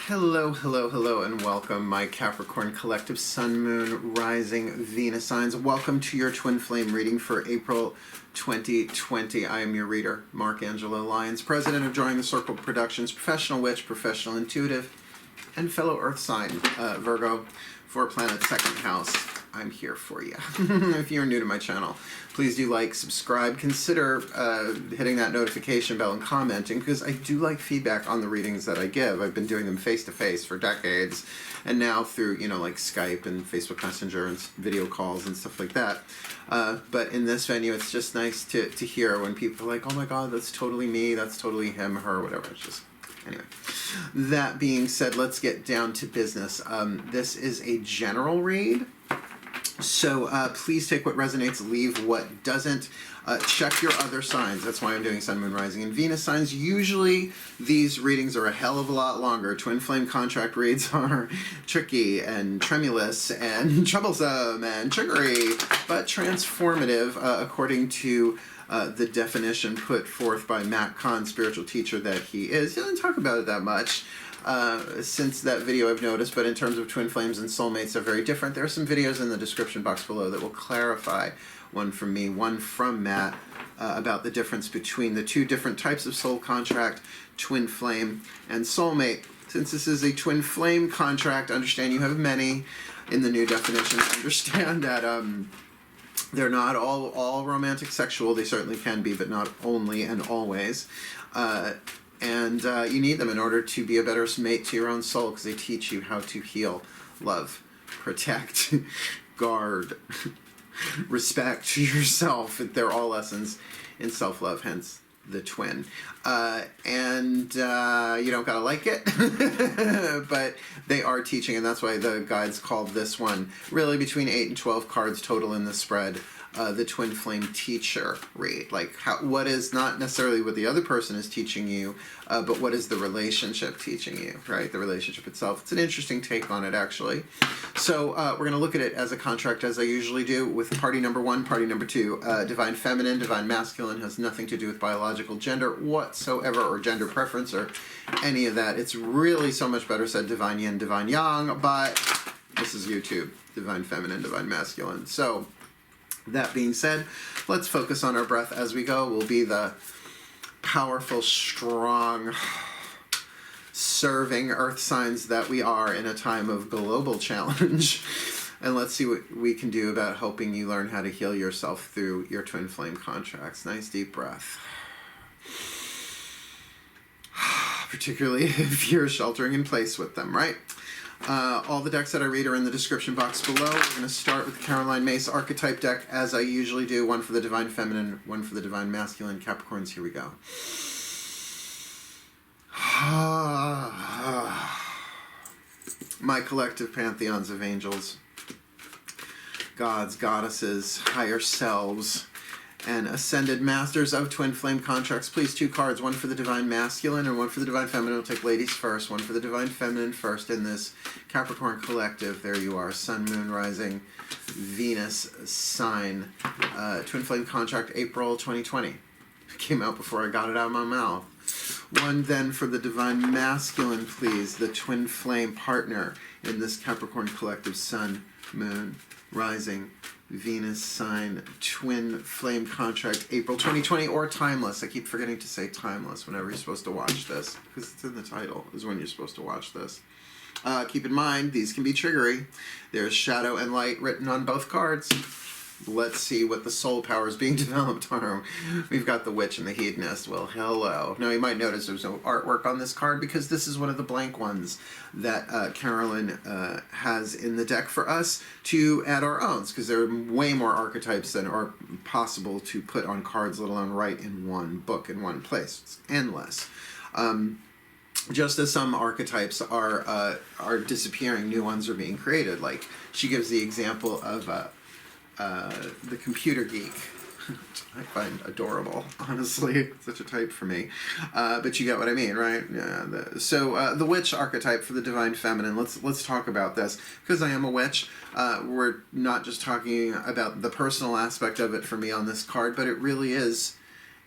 Hello, hello, hello, and welcome, my Capricorn collective Sun, Moon, Rising, Venus signs. Welcome to your Twin Flame reading for April 2020. I am your reader, Mark Angelo Lyons, president of Drawing the Circle Productions, professional witch, professional intuitive, and fellow Earth sign, Virgo, for planet second house. I'm here for you. If you're new to my channel, please do like, subscribe, consider hitting that notification bell and commenting, because I do like feedback on the readings that I give. I've been doing them face-to-face for decades, and now through, like Skype and Facebook Messenger and video calls and stuff like that. But in this venue, it's just nice to hear when people are like, oh my God, that's totally me, that's totally him, her, whatever. It's just... Anyway, that being said, let's get down to business. This is a general read. So please take what resonates, leave what doesn't. Check your other signs. That's why I'm doing Sun, Moon, Rising, and Venus signs. Usually these readings are a hell of a lot longer. Twin Flame contract reads are tricky and tremulous and troublesome and triggery, but transformative according to the definition put forth by Matt Kahn, spiritual teacher that he is. He doesn't talk about it that much. Since that video I've noticed, but in terms of twin flames and soulmates, they're very different. There are some videos in the description box below that will clarify, one from me, one from Matt, about the difference between the two different types of soul contract, twin flame and soulmate. Since this is a twin flame contract, understand you have many in the new definition. Understand that they're not all romantic sexual. They certainly can be, but not only and always. And you need them in order to be a better mate to your own soul, because they teach you how to heal, love, protect, guard, respect yourself. They're all lessons in self-love, hence the twin. And you don't gotta like it, but they are teaching, and that's why the guides called this one, really between 8 and 12 cards total in the spread, the Twin Flame teacher read. Like, what is not necessarily what the other person is teaching you, but what is the relationship teaching you, right? The relationship itself. It's an interesting take on it, actually. So we're going to look at it as a contract, as I usually do, with party number one, party number two. Divine Feminine, Divine Masculine has nothing to do with biological gender whatsoever, or gender preference, or any of that. It's really so much better said Divine Yin, Divine Yang, but this is YouTube. Divine Feminine, Divine Masculine. So... that being said, let's focus on our breath as we go. We'll be the powerful, strong, serving earth signs that we are in a time of global challenge. And let's see what we can do about helping you learn how to heal yourself through your twin flame contracts. Nice deep breath. Particularly if you're sheltering in place with them, right? All the decks that I read are in the description box below. We're going to start with the Caroline Mace Archetype deck, as I usually do. One for the Divine Feminine, one for the Divine Masculine. Capricorns, here we go. My collective pantheons of angels, gods, goddesses, higher selves, and ascended masters of twin flame contracts. Please, 2 cards, one for the Divine Masculine and one for the Divine Feminine. We'll take ladies first. One for the Divine Feminine first in this Capricorn collective. There you are. Sun, Moon, Rising, Venus sign. Twin flame contract, April 2020. It came out before I got it out of my mouth. One then for the Divine Masculine, please. The twin flame partner in this Capricorn collective. Sun, Moon, Rising, Venus sign, twin flame contract, April 2020, or timeless. I keep forgetting to say timeless whenever you're supposed to watch this, because it's in the title, is when you're supposed to watch this. Keep in mind, these can be triggery. There's shadow and light written on both cards. Let's see what the soul power is being developed on. We've got the Witch and the Hedonist. Well, hello. Now, you might notice there's no artwork on this card, because this is one of the blank ones that Carolyn has in the deck for us to add our own, because there are way more archetypes than are possible to put on cards, let alone write in one book in one place. It's endless. Just as some archetypes are disappearing, new ones are being created. Like, she gives the example of... the computer geek, which I find adorable, honestly. Such a type for me. But you get what I mean, right? Yeah. The witch archetype for the Divine Feminine. Let's talk about this, because I am a witch. We're not just talking about the personal aspect of it for me on this card, but it really is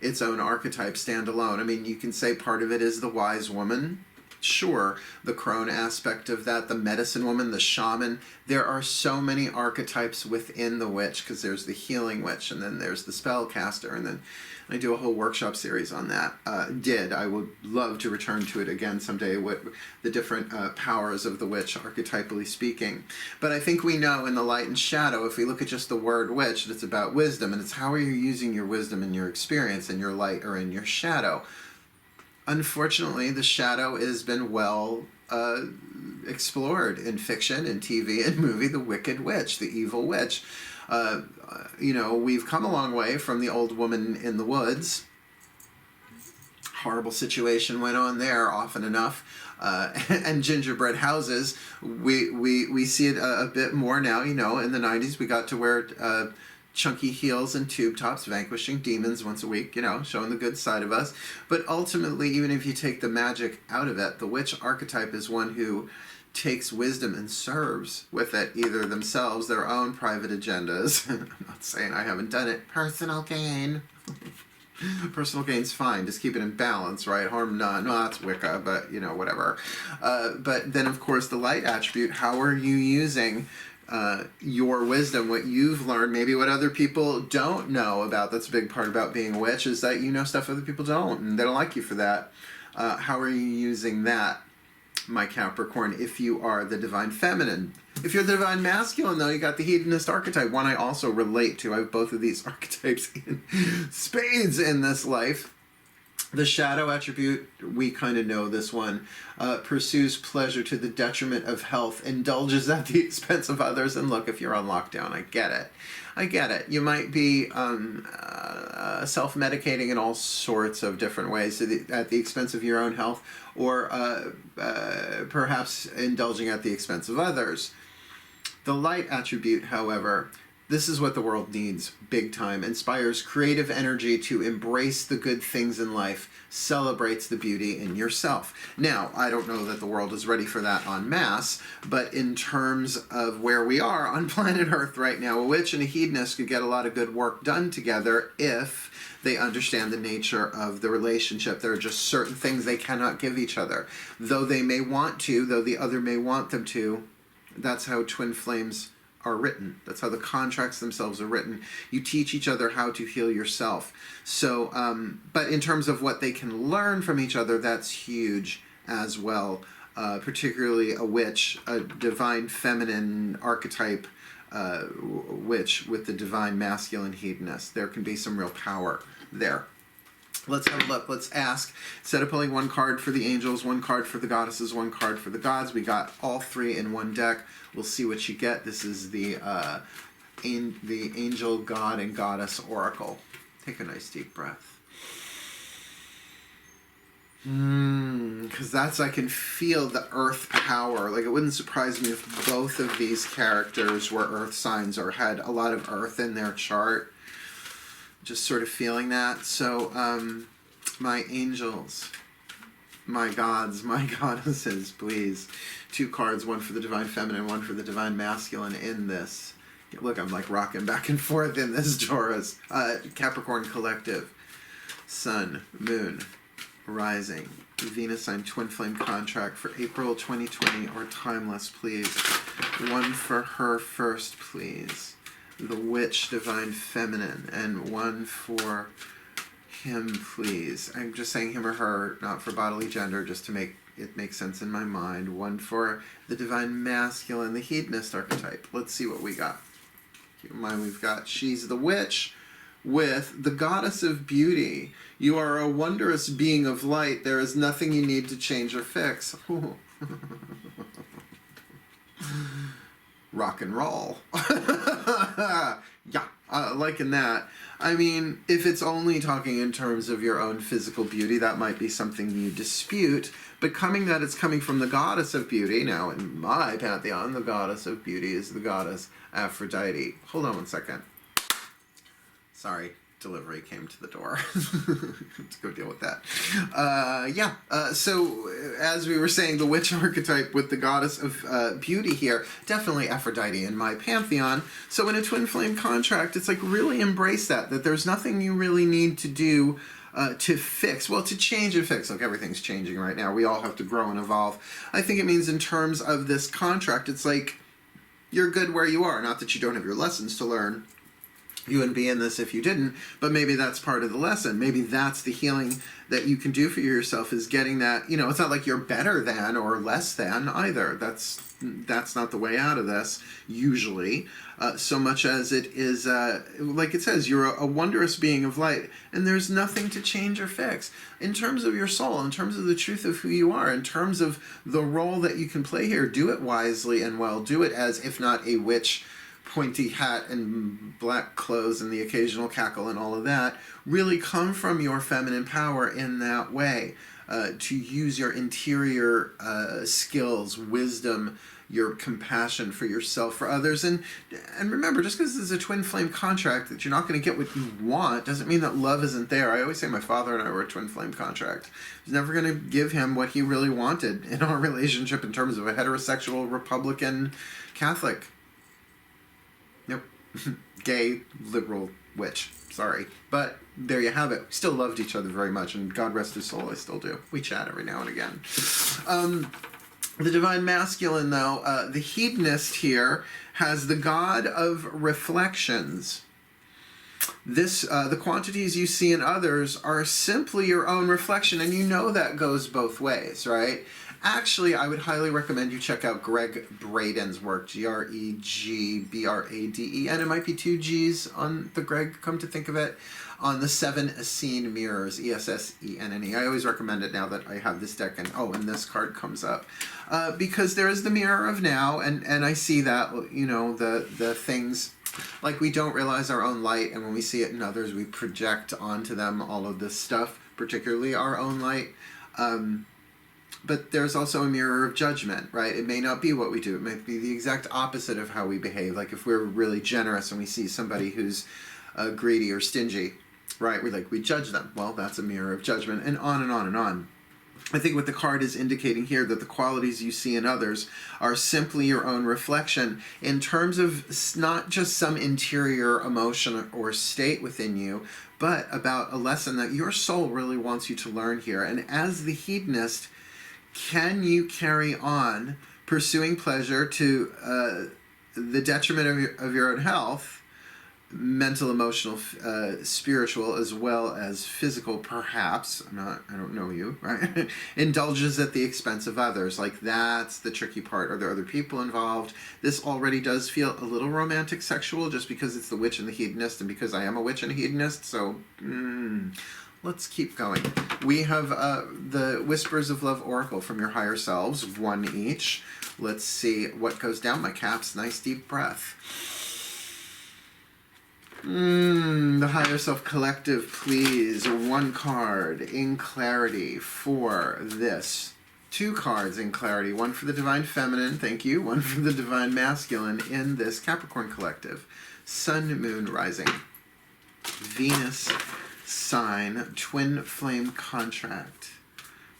its own archetype standalone. I mean, you can say part of it is the wise woman, Sure, the crone aspect of that, the medicine woman, the shaman. There are so many archetypes within the witch, because there's the healing witch, and then there's the spellcaster, and then I do a whole workshop series on that. I would love to return to it again someday, what the different powers of the witch, archetypally speaking. But I think we know in the light and shadow, if we look at just the word witch, that it's about wisdom, and it's how are you using your wisdom in your experience, in your light or in your shadow. Unfortunately, the shadow has been well explored in fiction and TV and movie. The wicked witch, the evil witch. We've come a long way from the old woman in the woods. Horrible situation went on there often enough. And gingerbread houses, we see it a bit more now. In the 90s we got to wear chunky heels and tube tops, vanquishing demons once a week, showing the good side of us. But ultimately, even if you take the magic out of it, the witch archetype is one who takes wisdom and serves with it, either themselves, their own private agendas. I'm not saying I haven't done it. Personal gain. Personal gain's fine. Just keep it in balance, right? Harm none. Well, that's Wicca, but, whatever. But then, of course, the light attribute. How are you using your wisdom, what you've learned, maybe what other people don't know about? That's a big part about being a witch, is that you know stuff other people don't, and they don't like you for that. How are you using that, my Capricorn, if you are the divine feminine? If you're the divine masculine, though, you got the hedonist archetype, one I also relate to. I have both of these archetypes in spades in this life. The shadow attribute, we kind of know this one, pursues pleasure to the detriment of health, indulges at the expense of others. And look, if you're on lockdown, I get it. You might be self-medicating in all sorts of different ways at the expense of your own health, or perhaps indulging at the expense of others. The light attribute, however, this is what the world needs, big time. Inspires creative energy to embrace the good things in life, celebrates the beauty in yourself. Now, I don't know that the world is ready for that en masse, but in terms of where we are on planet Earth right now, a witch and a hedonist could get a lot of good work done together if they understand the nature of the relationship. There are just certain things they cannot give each other. Though they may want to, though the other may want them to, that's how twin flames are written. That's how the contracts themselves are written. You teach each other how to heal yourself. So, but in terms of what they can learn from each other, that's huge as well. Particularly a witch, a divine feminine archetype witch with the divine masculine hedonist. There can be some real power there. Let's have a look. Let's ask. Instead of pulling one card for the angels, one card for the goddesses, one card for the gods, we got all three in one deck. We'll see what you get. This is the angel, god, and goddess oracle. Take a nice deep breath. Because I can feel the earth power. Like, it wouldn't surprise me if both of these characters were earth signs or had a lot of earth in their chart. Just sort of feeling that. So, my angels, my gods, my goddesses, please. 2 cards, one for the divine feminine, one for the divine masculine in this. Look, I'm like rocking back and forth in this Taurus. Capricorn collective. Sun, moon, rising, Venus sign twin flame contract for April 2020 or timeless, please. One for her first, please. The witch, divine feminine, and one for him, please. I'm just saying him or her, not for bodily gender, just to make it make sense in my mind. One for the divine masculine, the hedonist archetype. Let's see what we got. Keep in mind we've got she's the witch with the goddess of beauty. You are a wondrous being of light. There is nothing you need to change or fix. Rock and roll. Yeah, liking that. I mean, if it's only talking in terms of your own physical beauty, that might be something you dispute. But it's coming from the goddess of beauty. Now, in my pantheon, the goddess of beauty is the goddess Aphrodite. Hold on one second. Sorry, delivery came to the door. To go deal with that. So as we were saying, the witch archetype with the goddess of beauty here, definitely Aphrodite in my pantheon. So in a twin flame contract, it's like really embrace that there's nothing you really need to do to fix, well, to change and fix. Like, everything's changing right now. We all have to grow and evolve. I think it means in terms of this contract, it's like you're good where you are. Not that you don't have your lessons to learn. You wouldn't be in this if you didn't, but maybe that's part of the lesson. Maybe that's the healing that you can do for yourself, is getting that, it's not like you're better than or less than either. That's not the way out of this, usually, so much as it is, like it says, you're a wondrous being of light, and there's nothing to change or fix. In terms of your soul, in terms of the truth of who you are, in terms of the role that you can play here, do it wisely and well. Do it as, if not a witch, pointy hat and black clothes and the occasional cackle and all of that. Really come from your feminine power in that way, to use your interior skills, wisdom, your compassion for yourself, for others. And remember, just because this is a twin flame contract, that you're not going to get what you want doesn't mean that love isn't there. I always say my father and I were a twin flame contract. I was never going to give him what he really wanted in our relationship in terms of a heterosexual Republican Catholic. Nope. Gay, liberal witch. Sorry. But there you have it. We still loved each other very much, and God rest his soul, I still do. We chat every now and again. The divine masculine, though, the hedonist here, has the god of reflections. The quantities you see in others are simply your own reflection, and that goes both ways, right? Actually, I would highly recommend you check out Greg Braden's work, Gregbrade, it might be two G's on the Greg, come to think of it, on the 7 Essene mirrors, Essenne. I always recommend it now that I have this deck, and this card comes up. Because there is the mirror of now, and I see that, the things, like we don't realize our own light, and when we see it in others, we project onto them all of this stuff, particularly our own light. But there's also a mirror of judgment, right? It may not be what we do. It may be the exact opposite of how we behave. Like if we're really generous and we see somebody who's greedy or stingy, right? We judge them. Well, that's a mirror of judgment, and on and on and on. I think what the card is indicating here, that the qualities you see in others are simply your own reflection in terms of not just some interior emotion or state within you, but about a lesson that your soul really wants you to learn here. And as the hedonist, can you carry on pursuing pleasure to the detriment of your own health, mental, emotional, spiritual, as well as physical, perhaps? I don't know you, right? Indulges at the expense of others. Like, that's the tricky part. Are there other people involved? This already does feel a little romantic sexual, just because it's the witch and the hedonist, and because I am a witch and a hedonist, so let's keep going. We have the Whispers of Love Oracle from your higher selves, one each. Let's see what goes down my caps. Nice deep breath. The higher self collective, please. One card in clarity for this. Two cards in clarity. One for the divine feminine, thank you. One for the divine masculine in this Capricorn collective. Sun, moon, rising. Venus sign, twin flame contract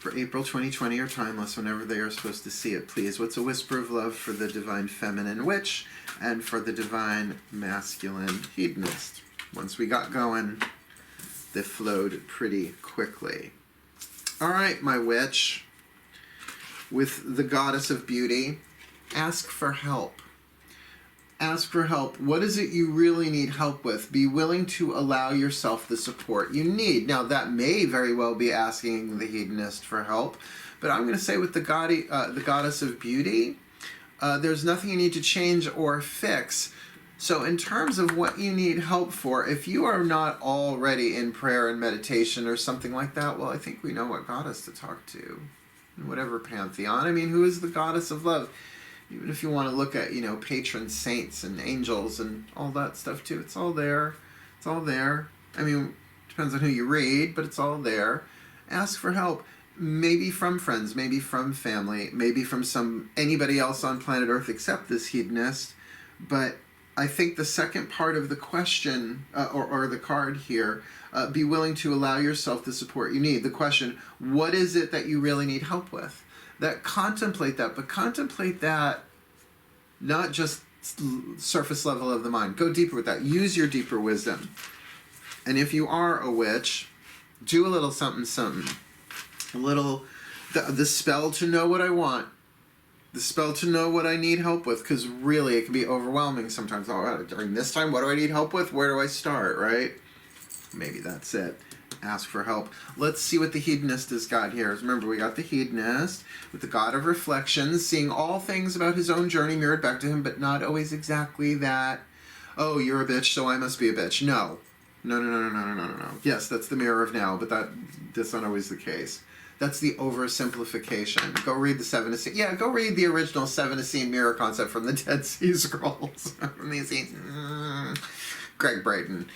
for April 2020 or timeless, whenever they are supposed to see it, please. What's a whisper of love for the divine feminine witch and for the divine masculine hedonist? Once we got going, they flowed pretty quickly. All right, my witch, with the goddess of beauty, ask for help. Ask for help. What is it you really need help with? Be willing to allow yourself the support you need. Now, that may very well be asking the hedonist for help, but I'm going to say with the goddess of beauty, there's nothing you need to change or fix. So in terms of what you need help for, if you are not already in prayer and meditation or something like that, well, I think we know what goddess to talk to in whatever pantheon. I mean, who is the goddess of love? Even if you want to look at, patron saints and angels and all that stuff too, it's all there. It's all there. I mean, depends on who you read, but it's all there. Ask for help. Maybe from friends, maybe from family, maybe from anybody else on planet Earth except this hedonist. But I think the second part of the question, or the card here, be willing to allow yourself the support you need. The question, what is it that you really need help with? Contemplate that, but contemplate that not just surface level of the mind. Go deeper with that. Use your deeper wisdom. And if you are a witch, Do a little something, something. A little, the spell to know what I want. The spell to know what I need help with, because really it can be overwhelming sometimes. Oh, during this time, what do I need help with? Where do I start, right? Maybe that's it. Ask for help. Let's see what the hedonist has got here. Remember, we got the hedonist with the god of reflections, seeing all things about his own journey mirrored back to him, but not always exactly that. Oh, you're a bitch, so I must be a bitch. No. No. Yes, that's the mirror of now, but that's not always the case. That's the oversimplification. Go read the Seven Essene. Yeah, go read the original Seven Essene mirror concept from the Dead Sea Scrolls. From the Essene. Greg Braden.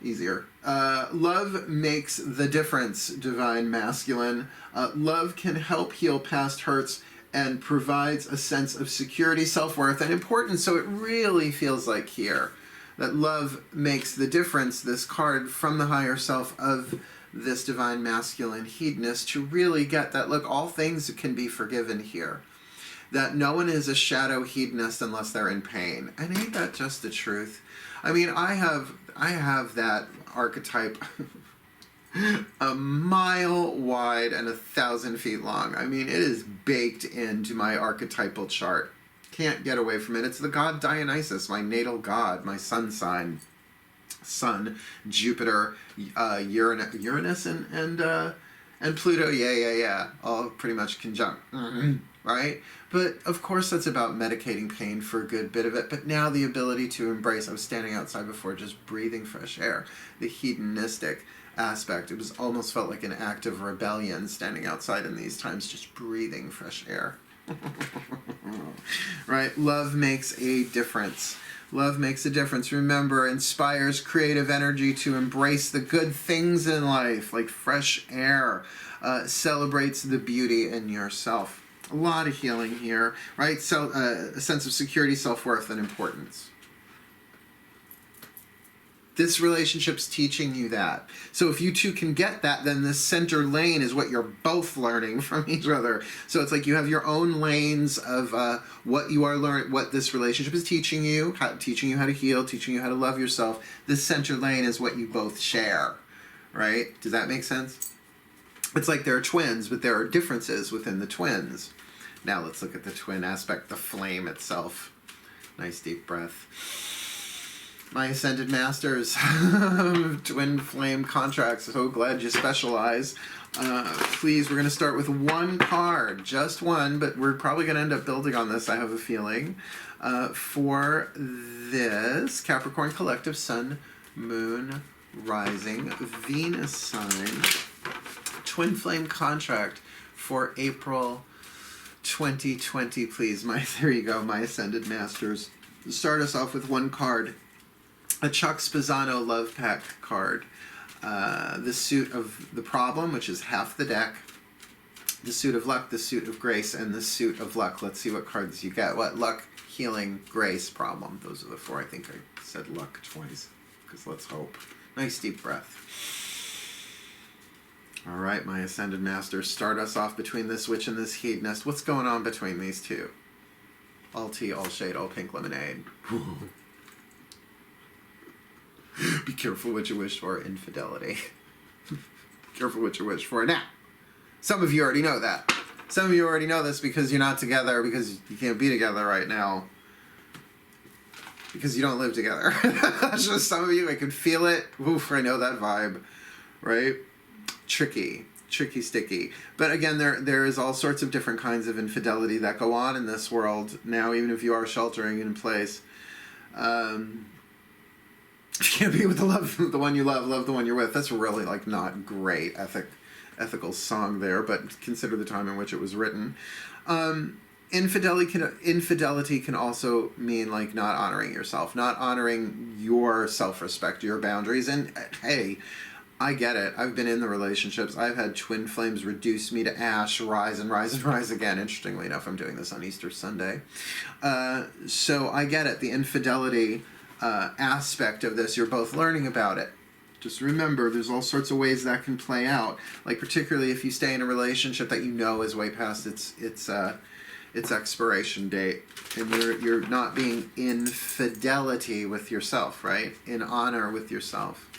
Easier. Love makes the difference, divine masculine. Love can help heal past hurts and provides a sense of security, self-worth, and importance. So it really feels like here that love makes the difference, this card from the higher self of this divine masculine hedonist, to really get that, look, all things can be forgiven here. That no one is a shadow hedonist unless they're in pain. And ain't that just the truth? I mean, I have that archetype a mile wide and 1,000 feet long. I mean, it is baked into my archetypal chart. Can't get away from it. It's the god Dionysus, my natal god, my sun sign. Sun, Jupiter, Uranus, and Pluto. Yeah. All pretty much conjunct. Right? But of course that's about medicating pain for a good bit of it. But now the ability to embrace, I was standing outside before just breathing fresh air, the hedonistic aspect. It was almost felt like an act of rebellion standing outside in these times, just breathing fresh air. Right? Love makes a difference. Love makes a difference. Remember, inspires creative energy to embrace the good things in life, like fresh air. Celebrates the beauty in yourself. A lot of healing here, right? So, a sense of security, self-worth, and importance. This relationship's teaching you that. So if you two can get that, then this center lane is what you're both learning from each other. So it's like you have your own lanes of what you are learning, what this relationship is teaching you how to heal, teaching you how to love yourself. This center lane is what you both share, right? Does that make sense? It's like there are twins, but there are differences within the twins. Now let's look at the twin aspect, the flame itself. Nice deep breath. My Ascended Masters, twin flame contracts, so glad you specialize. Please, we're going to start with one card, just one, but we're probably going to end up building on this, I have a feeling. For this Capricorn Collective Sun, Moon, Rising, Venus sign, twin flame contract for April 2020, please. There you go, my Ascended Masters. Start us off with one card. A Chuck Spezzano Love Pack card. The Suit of the Problem, which is half the deck. The Suit of Luck, the Suit of Grace, and the Suit of Luck. Let's see what cards you get. What? Luck, Healing, Grace, Problem. Those are the four. I think I said luck twice, because let's hope. Nice deep breath. All right, my Ascended Masters, start us off between this witch and this hedonist. What's going on between these two? All tea, all shade, all pink lemonade. Be careful what you wish for, infidelity. Be careful what you wish for. Now, some of you already know that. Some of you already know this because you're not together, because you can't be together right now. Because you don't live together. That's just some of you, I can feel it. Oof, I know that vibe. Right? Tricky, sticky. But again, there is all sorts of different kinds of infidelity that go on in this world now, even if you are sheltering in place. If you can't be with the one you love the one you're with. That's really like not great ethical song there, but consider the time in which it was written. Infidelity can also mean like not honoring yourself, not honoring your self-respect, your boundaries. And hey, I get it. I've been in the relationships. I've had twin flames reduce me to ash, rise and rise and rise again. Interestingly enough, I'm doing this on Easter Sunday. So I get it. The infidelity aspect of this, you're both learning about it. Just remember, there's all sorts of ways that can play out. Like particularly if you stay in a relationship that you know is way past its expiration date, and you're not being in fidelity with yourself, right? In honor with yourself.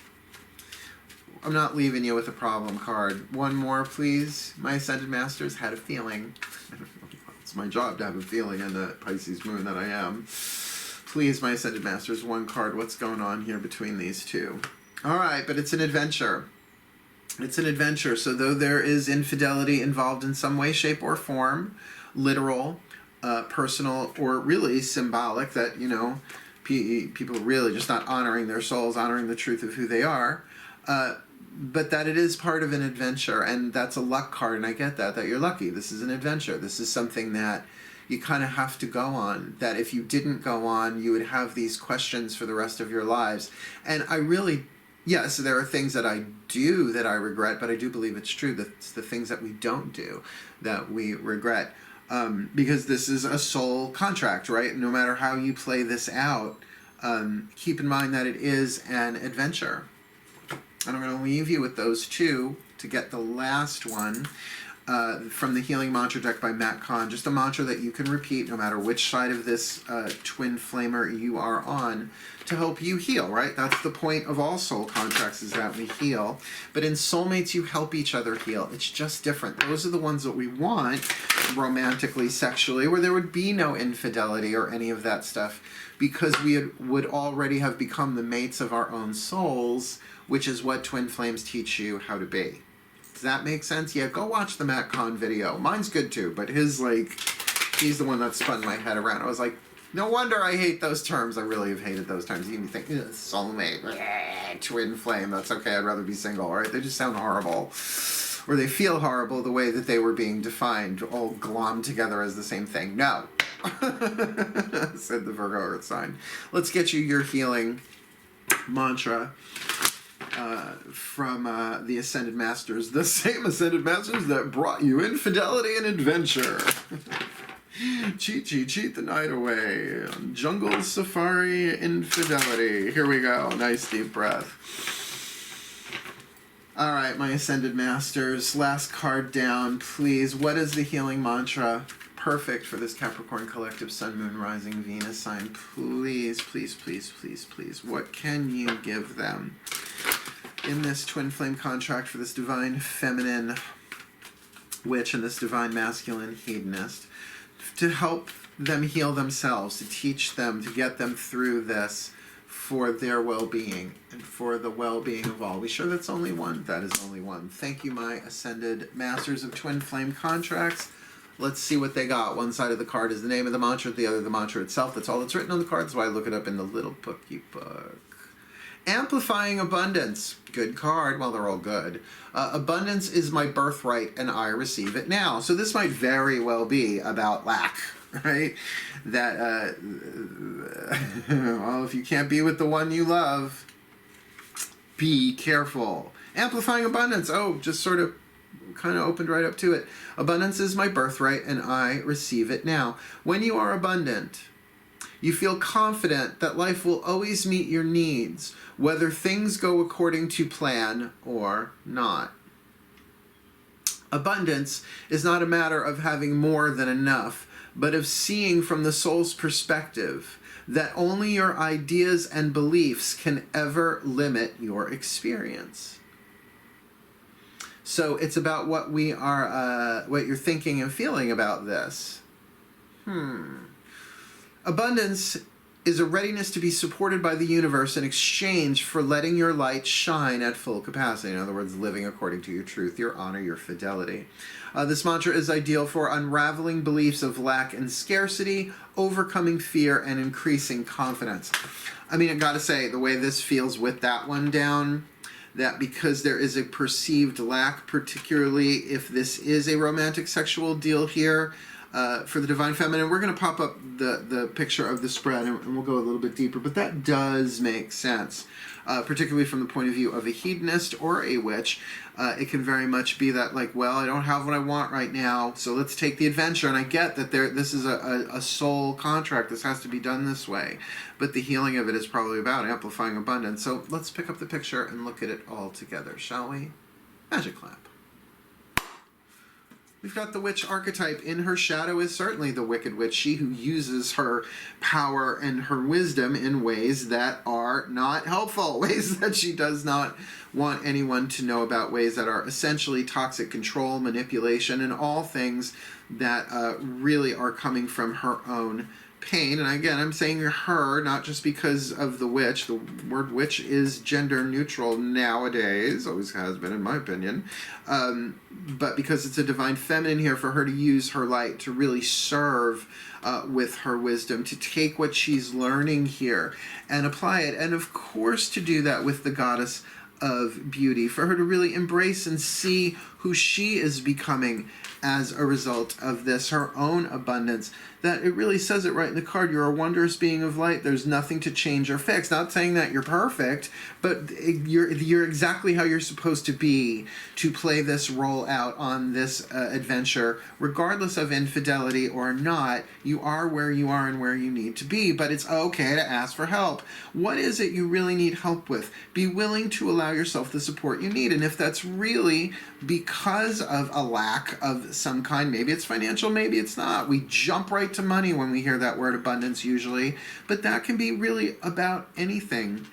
I'm not leaving you with a problem card. One more, please. My Ascended Masters had a feeling. It's my job to have a feeling in the Pisces moon that I am. Please, my Ascended Masters, one card. What's going on here between these two? All right, but it's an adventure. It's an adventure. So though there is infidelity involved in some way, shape, or form, literal, personal, or really symbolic, that, you know, people really just not honoring their souls, honoring the truth of who they are, but that it is part of an adventure, and that's a luck card, and I get that you're lucky. This is an adventure. This is something that you kind of have to go on, that if you didn't go on, you would have these questions for the rest of your lives. And I really, yes, there are things that I do that I regret, but I do believe it's true that it's the things that we don't do that we regret. Because this is a soul contract, right? No matter how you play this out, keep in mind that it is an adventure. And I'm going to leave you with those two to get the last one from the Healing Mantra deck by Matt Kahn. Just a mantra that you can repeat no matter which side of this twin flamer you are on to help you heal, right? That's the point of all soul contracts, is that we heal. But in soulmates, you help each other heal. It's just different. Those are the ones that we want romantically, sexually, where there would be no infidelity or any of that stuff, because we would already have become the mates of our own souls, which is what twin flames teach you how to be. Does that make sense? Yeah, go watch the Matt Kahn video. Mine's good too, but his, like, he's the one that spun my head around. I was like, no wonder I hate those terms. I really have hated those terms. You can think, soulmate, twin flame, that's okay, I'd rather be single, right? They just sound horrible. Or they feel horrible the way that they were being defined, all glommed together as the same thing. No. Said the Virgo Earth sign. Let's get you your healing mantra from the Ascended Masters, the same Ascended Masters that brought you infidelity and adventure. Cheat the night away. Jungle safari infidelity. Here we go. Nice deep breath. All right, my Ascended Masters, last card down, please. What is the healing mantra? Perfect for this Capricorn collective Sun, Moon, Rising, Venus sign. Please, please, please, please, please. What can you give them in this twin flame contract for this divine feminine witch and this divine masculine hedonist to help them heal themselves, to teach them, to get them through this for their well-being and for the well-being of all? We sure that's only one? That is only one. Thank you, my Ascended Masters of Twin Flame Contracts. Let's see what they got. One side of the card is the name of the mantra, the other the mantra itself. That's all that's written on the card. That's why I look it up in the little bookie book. Amplifying abundance. Good card. Well, they're all good. Abundance is my birthright, and I receive it now. So this might very well be about lack, right? That, well, if you can't be with the one you love, be careful. Amplifying abundance. Oh, just sort of kind of opened right up to it. Abundance is my birthright, and I receive it now. When you are abundant, you feel confident that life will always meet your needs, whether things go according to plan or not. Abundance is not a matter of having more than enough, but of seeing from the soul's perspective that only your ideas and beliefs can ever limit your experience. So it's about what we are, what you're thinking and feeling about this. Abundance is a readiness to be supported by the universe in exchange for letting your light shine at full capacity. In other words, living according to your truth, your honor, your fidelity. This mantra is ideal for unraveling beliefs of lack and scarcity, overcoming fear, and increasing confidence. I mean, I gotta say, the way this feels with that one down, that because there is a perceived lack, particularly if this is a romantic sexual deal here, for the Divine Feminine, we're going to pop up the picture of the spread, and we'll go a little bit deeper, but that does make sense, particularly from the point of view of a hedonist or a witch. It can very much be that, like, well, I don't have what I want right now, so let's take the adventure, and I get that this is a soul contract. This has to be done this way, but the healing of it is probably about amplifying abundance. So let's pick up the picture and look at it all together, shall we? Magic clap. We've got the witch archetype. In her shadow is certainly the wicked witch, she who uses her power and her wisdom in ways that are not helpful, ways that she does not want anyone to know about, ways that are essentially toxic control, manipulation, and all things that really are coming from her own pain. And again, I'm saying her not just because of the witch. The word witch is gender neutral nowadays, always has been in my opinion, but because it's a divine feminine here, for her to use her light to really serve with her wisdom, to take what she's learning here and apply it, and of course to do that with the goddess of beauty, for her to really embrace and see who she is becoming as a result of this, her own abundance, that it really says it right in the card. You're a wondrous being of light. There's nothing to change or fix. Not saying that you're perfect, but you're exactly how you're supposed to be to play this role out on this adventure, regardless of infidelity or not. You are where you are and where you need to be, but it's okay to ask for help. What is it you really need help with? Be willing to allow yourself the support you need, and if that's really because of a lack of some kind, maybe it's financial, maybe it's not. We jump right to money when we hear that word abundance usually, but that can be really about anything.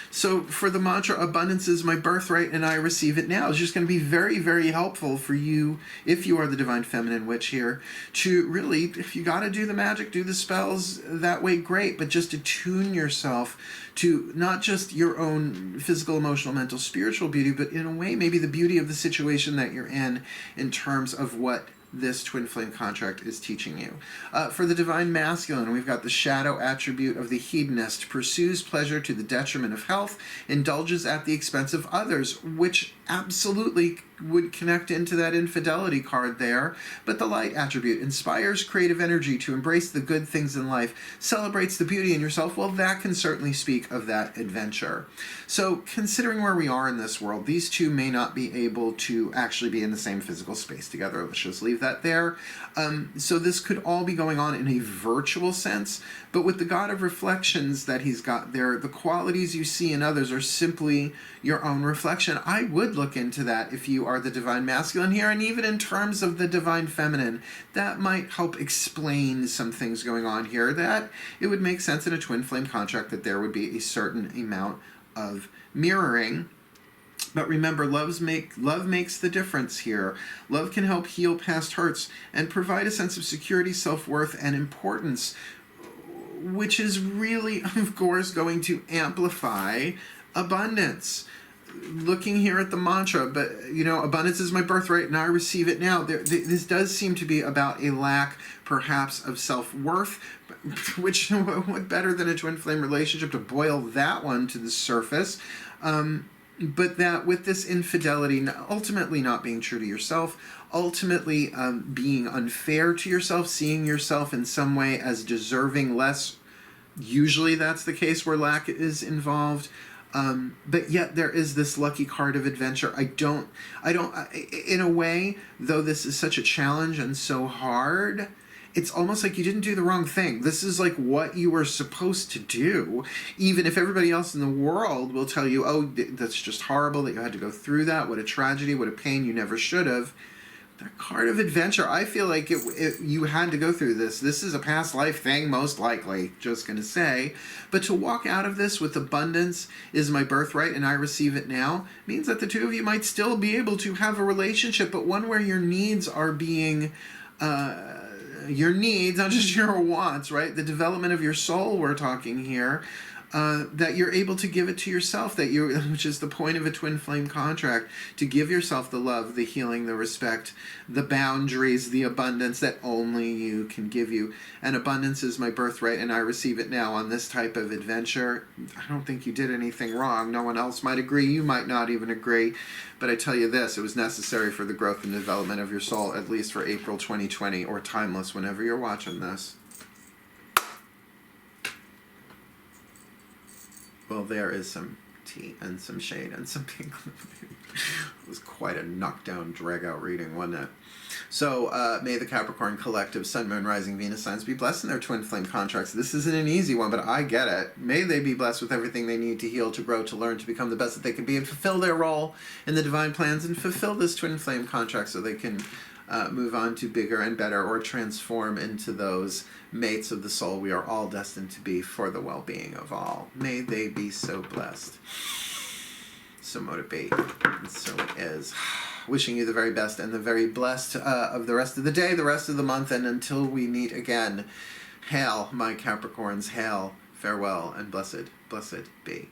So for the mantra, abundance is my birthright and I receive it now, it's just going to be very, very helpful for you, if you are the divine feminine witch here, to really, if you got to do the magic, do the spells that way, great, but just attune yourself to not just your own physical, emotional, mental, spiritual beauty, but in a way maybe the beauty of the situation that you're in terms of what this twin flame contract is teaching you. For the divine masculine, we've got the shadow attribute of the hedonist, pursues pleasure to the detriment of health, indulges at the expense of others, which absolutely would connect into that infidelity card there. But the light attribute inspires creative energy to embrace the good things in life, celebrates the beauty in yourself. Well, that can certainly speak of that adventure. So considering where we are in this world, these two may not be able to actually be in the same physical space together. Let's just leave that there. So this could all be going on in a virtual sense, but with the God of reflections that he's got there, the qualities you see in others are simply your own reflection. I would look into that if you are the divine masculine here, and even in terms of the divine feminine, that might help explain some things going on here, that it would make sense in a twin flame contract that there would be a certain amount of mirroring. But remember, love makes the difference here. Love can help heal past hurts and provide a sense of security, self-worth, and importance, which is really, of course, going to amplify abundance. Looking here at the mantra, but abundance is my birthright and I receive it now. This does seem to be about a lack, perhaps, of self-worth, which what better than a twin flame relationship to boil that one to the surface. But that with this infidelity, ultimately not being true to yourself, ultimately being unfair to yourself, seeing yourself in some way as deserving less. Usually that's the case where lack is involved. But yet there is this lucky card of adventure. I don't, in a way, though this is such a challenge and so hard, it's almost like you didn't do the wrong thing. This is like what you were supposed to do, even if everybody else in the world will tell you, oh, that's just horrible that you had to go through that. What a tragedy, what a pain, you never should have. The card of adventure, I feel like you had to go through this. This is a past life thing, most likely, just going to say. But to walk out of this with abundance is my birthright and I receive it now, means that the two of you might still be able to have a relationship, but one where your needs are being... your needs, not just your wants, right? The development of your soul we're talking here, that you're able to give it to yourself, which is the point of a twin flame contract, to give yourself the love, the healing, the respect, the boundaries, the abundance that only you can give you. And abundance is my birthright and I receive it now on this type of adventure. I don't think you did anything wrong. No one else might agree. You might not even agree. But I tell you this, it was necessary for the growth and development of your soul, at least for April 2020, or timeless whenever you're watching this. Well, there is some tea and some shade and some pink lemonade. It was quite a knockdown, drag-out reading, wasn't it? So may the Capricorn collective Sun, Moon, Rising, Venus signs be blessed in their twin flame contracts. This isn't an easy one, but I get it. May they be blessed with everything they need to heal, to grow, to learn, to become the best that they can be, and fulfill their role in the divine plans, and fulfill this twin flame contract so they can move on to bigger and better, or transform into those mates of the soul we are all destined to be for the well-being of all. May they be so blessed. So mote it be, and so it is. Wishing you the very best and the very blessed of the rest of the day, the rest of the month, and until we meet again, hail, my Capricorns, hail, farewell, and blessed, blessed be.